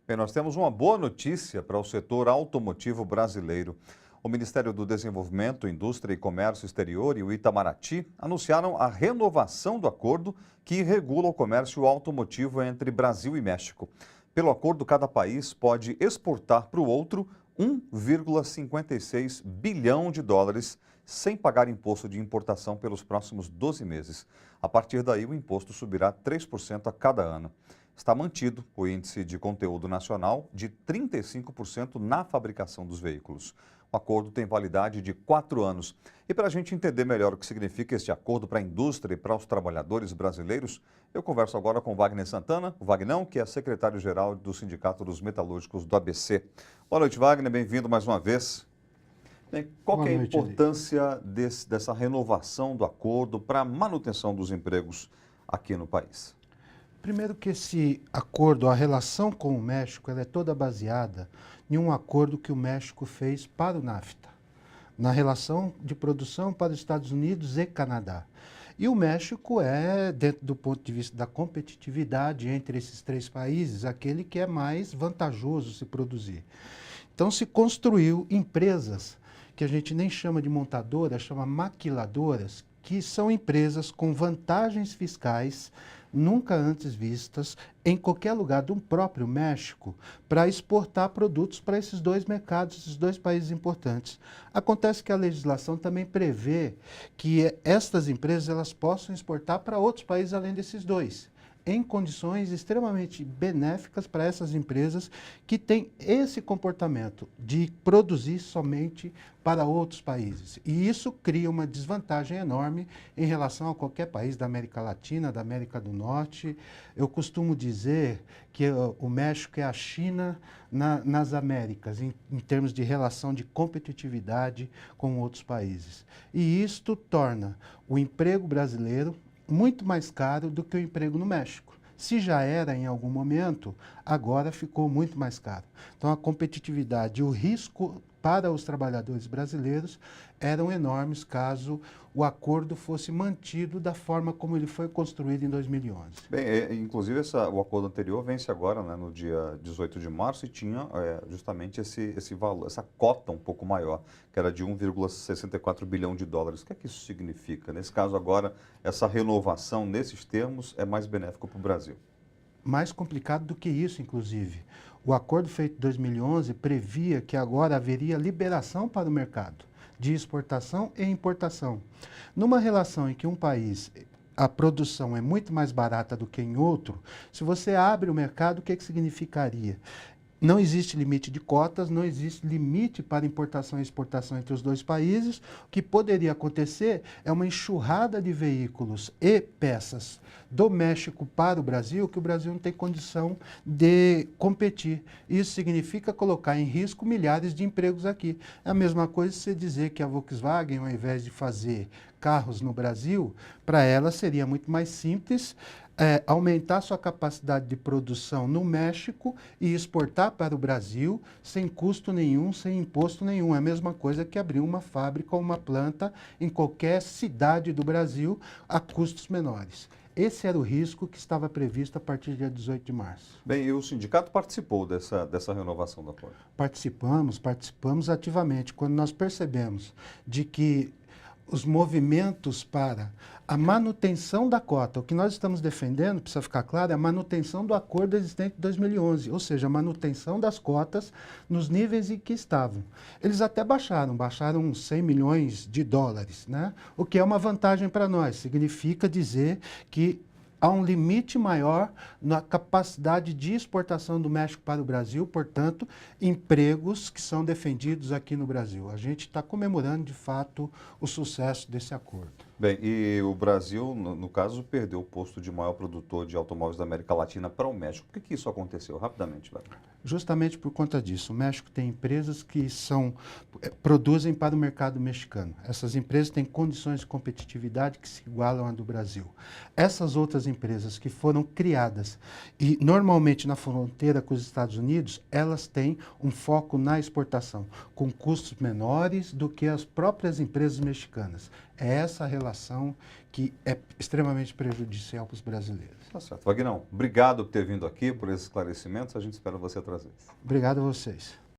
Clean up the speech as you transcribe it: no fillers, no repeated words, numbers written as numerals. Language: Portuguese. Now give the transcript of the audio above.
Bem, nós temos uma boa notícia para o setor automotivo brasileiro. O Ministério do Desenvolvimento, Indústria e Comércio Exterior e o Itamaraty anunciaram a renovação do acordo que regula o comércio automotivo entre Brasil e México. Pelo acordo, cada país pode exportar para o outro 1,56 bilhão de dólares sem pagar imposto de importação pelos próximos 12 meses. A partir daí, o imposto subirá 3% a cada ano. Está mantido o índice de conteúdo nacional de 35% na fabricação dos veículos. O acordo tem validade de 4 anos. E para a gente entender melhor o que significa este acordo para a indústria e para os trabalhadores brasileiros, eu converso agora com Wagner Santana, o Vagnão, que é secretário-geral do Sindicato dos Metalúrgicos do ABC. Boa noite, Wagner, bem-vindo mais uma vez. Bem, qual que é a importância dessa renovação do acordo para a manutenção dos empregos aqui no país? Primeiro que esse acordo, a relação com o México, ela é toda baseada em um acordo que o México fez para o NAFTA, na relação de produção para os Estados Unidos e Canadá. E o México é, dentro do ponto de vista da competitividade entre esses três países, aquele que é mais vantajoso se produzir. Então se construiu empresas que a gente nem chama de montadoras, chama maquiladoras, que são empresas com vantagens fiscais nunca antes vistas em qualquer lugar do próprio México para exportar produtos para esses dois mercados, esses dois países importantes. Acontece que a legislação também prevê que estas empresas elas possam exportar para outros países além desses dois, em condições extremamente benéficas para essas empresas que têm esse comportamento de produzir somente para outros países. E isso cria uma desvantagem enorme em relação a qualquer país da América Latina, da América do Norte. Eu costumo dizer que o México é a China nas Américas, em termos de relação de competitividade com outros países. E isto torna o emprego brasileiro muito mais caro do que o emprego no México. Se já era em algum momento, agora ficou muito mais caro. Então a competitividade e o risco para os trabalhadores brasileiros eram enormes caso o acordo fosse mantido da forma como ele foi construído em 2011. Bem, inclusive o acordo anterior vence agora, né, no dia 18 de março e tinha justamente esse valor, essa cota um pouco maior, que era de 1,64 bilhão de dólares. O que é que isso significa? Nesse caso agora, essa renovação nesses termos é mais benéfico para o Brasil? Mais complicado do que isso, inclusive. O acordo feito em 2011 previa que agora haveria liberação para o mercado de exportação e importação. Numa relação em que um país, a produção é muito mais barata do que em outro, se você abre o mercado, o que significaria? Não existe limite de cotas, não existe limite para importação e exportação entre os dois países. O que poderia acontecer é uma enxurrada de veículos e peças do México para o Brasil, que o Brasil não tem condição de competir. Isso significa colocar em risco milhares de empregos aqui. É a mesma coisa você dizer que a Volkswagen, ao invés de fazer carros no Brasil, para ela seria muito mais simples aumentar sua capacidade de produção no México e exportar para o Brasil sem custo nenhum, sem imposto nenhum. É a mesma coisa que abrir uma fábrica ou uma planta em qualquer cidade do Brasil a custos menores. Esse era o risco que estava previsto a partir do dia 18 de março. Bem, e o sindicato participou dessa renovação do acordo? Participamos ativamente. Quando nós percebemos de que os movimentos para a manutenção da cota, o que nós estamos defendendo, precisa ficar claro, é a manutenção do acordo existente de 2011, ou seja, a manutenção das cotas nos níveis em que estavam. Eles até baixaram 100 milhões de dólares, né? O que é uma vantagem para nós, significa dizer que há um limite maior na capacidade de exportação do México para o Brasil, portanto, empregos que são defendidos aqui no Brasil. A gente está comemorando, de fato, o sucesso desse acordo. Bem, e o Brasil, no caso, perdeu o posto de maior produtor de automóveis da América Latina para o México. Por que isso aconteceu? Rapidamente, Wagner. Justamente por conta disso. O México tem empresas que produzem para o mercado mexicano. Essas empresas têm condições de competitividade que se igualam à do Brasil. Essas outras empresas que foram criadas e normalmente na fronteira com os Estados Unidos, elas têm um foco na exportação, com custos menores do que as próprias empresas mexicanas. É essa relação que é extremamente prejudicial para os brasileiros. Tá certo. Vagnão, obrigado por ter vindo aqui, por esses esclarecimentos. A gente espera você trazer. Obrigado a vocês.